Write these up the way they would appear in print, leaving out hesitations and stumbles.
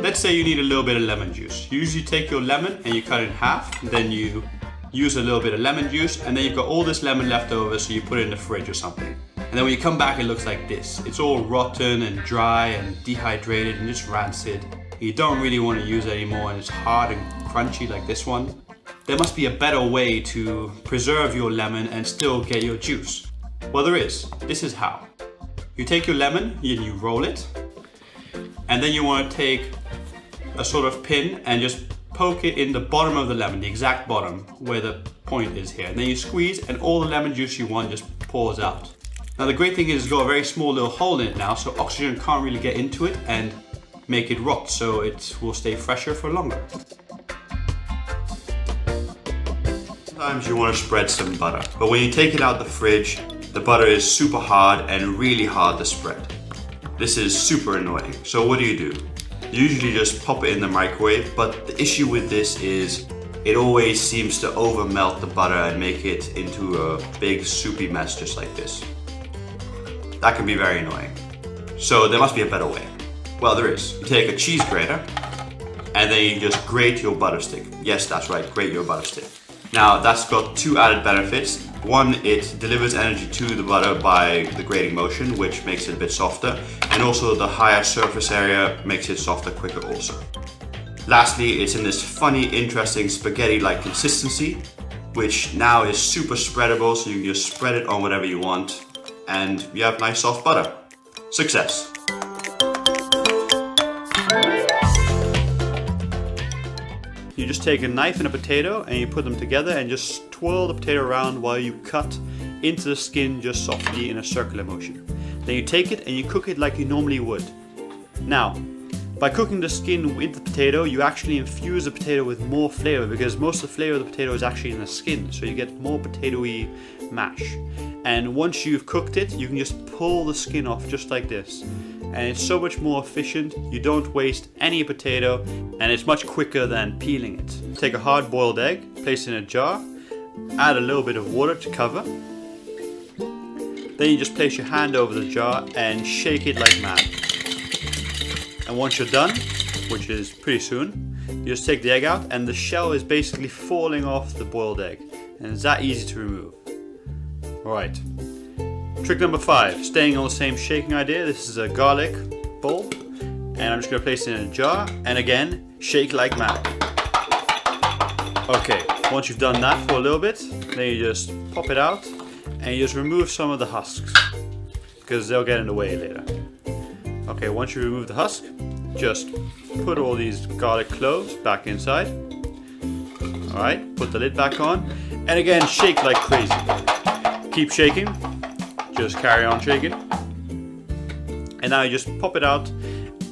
Let's say you need a little bit of lemon juice. You usually take your lemon and you cut it in half, then you use a little bit of lemon juice, and then you've got all this lemon left over, so you put it in the fridge or something. And then when you come back, it looks like this. It's all rotten and dry and dehydrated and just rancid. You don't really want to use it anymore, and it's hard and crunchy like this one. There must be a better way to preserve your lemon and still get your juice. Well, there is. This is how. You take your lemon and you roll it, and then you want to take a sort of pin and just poke it in the bottom of the lemon, the exact bottom where the point is here. And then you squeeze and all the lemon juice you want just pours out. Now the great thing is it's got a very small little hole in it now, so oxygen can't really get into it and make it rot, so it will stay fresher for longer. Sometimes you want to spread some butter, but when you take it out the fridge, the butter is super hard and really hard to spread. This is super annoying. So what do? You usually just pop it in the microwave, but the issue with this is it always seems to over melt the butter and make it into a big soupy mess just like this. That can be very annoying. So there must be a better way. Well, there is. You take a cheese grater and then you just grate your butter stick. Yes, that's right, grate your butter stick. Now that's got two added benefits. One, it delivers energy to the butter by the grating motion, which makes it a bit softer, and also the higher surface area makes it softer quicker also. Lastly, it's in this funny, interesting spaghetti-like consistency, which now is super spreadable, so you can just spread it on whatever you want, and you have nice soft butter. Success! You just take a knife and a potato and you put them together and just twirl the potato around while you cut into the skin just softly in a circular motion. Then you take it and you cook it like you normally would. Now, by cooking the skin with the potato, you actually infuse the potato with more flavor, because most of the flavor of the potato is actually in the skin, so you get more potatoey mash. And once you've cooked it, you can just pull the skin off just like this. And it's so much more efficient, you don't waste any potato, and it's much quicker than peeling it. Take a hard-boiled egg, place it in a jar, add a little bit of water to cover. Then you just place your hand over the jar and shake it like mad. And once you're done, which is pretty soon, you just take the egg out and the shell is basically falling off the boiled egg. And it's that easy to remove. Alright. Trick number 5, staying on the same shaking idea. This is a garlic bowl, and I'm just going to place it in a jar, and again, shake like mad. Okay, once you've done that for a little bit, then you just pop it out, and you just remove some of the husks, because they'll get in the way later. Okay, once you remove the husk, just put all these garlic cloves back inside. Alright, put the lid back on, and again, shake like crazy. Keep shaking. Just carry on shaking. And now you just pop it out,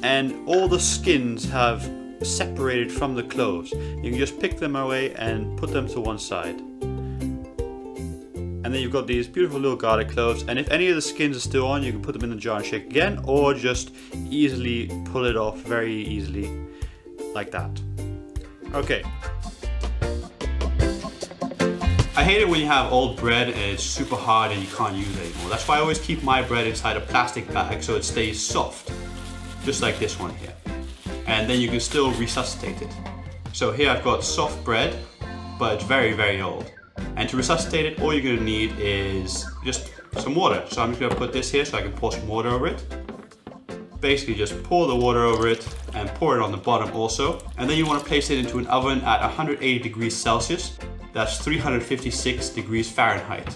and all the skins have separated from the cloves. You can just pick them away and put them to one side. And then you've got these beautiful little garlic cloves, and if any of the skins are still on, you can put them in the jar and shake again, or just easily pull it off very easily, like that. Okay. I hate it when you have old bread and it's super hard and you can't use it anymore. That's why I always keep my bread inside a plastic bag so it stays soft, just like this one here. And then you can still resuscitate it. So here I've got soft bread, but it's very, very old. And to resuscitate it, all you're going to need is just some water. So I'm just going to put this here so I can pour some water over it. Basically just pour the water over it and pour it on the bottom also. And then you want to place it into an oven at 180 degrees Celsius. That's 356 degrees Fahrenheit.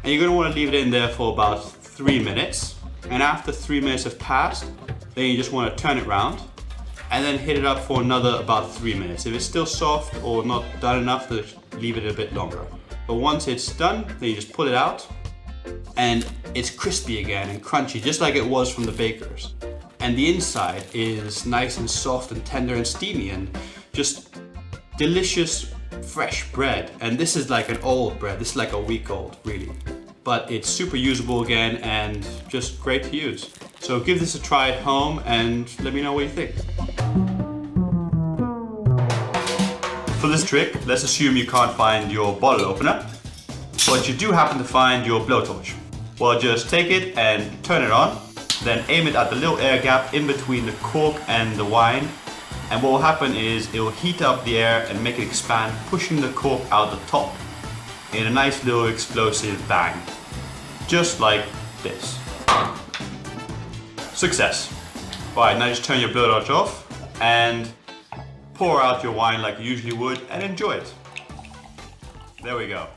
And you're going to want to leave it in there for about 3 minutes. And after 3 minutes have passed, then you just want to turn it around and then hit it up for another about 3 minutes. If it's still soft or not done enough, then leave it a bit longer. But once it's done, then you just pull it out and it's crispy again and crunchy, just like it was from the bakers. And the inside is nice and soft and tender and steamy and just delicious fresh bread. And this is like an old bread. This is like a week old, really. But it's super usable again and just great to use. So give this a try at home and let me know what you think. For this trick, let's assume you can't find your bottle opener, but you do happen to find your blowtorch. Well, just take it and turn it on, then aim it at the little air gap in between the cork and the wine, And what will happen is it will heat up the air and make it expand, pushing the cork out the top in a nice little explosive bang. Just like this. Success. Right, now just turn your blowtorch off and pour out your wine like you usually would and enjoy it. There we go.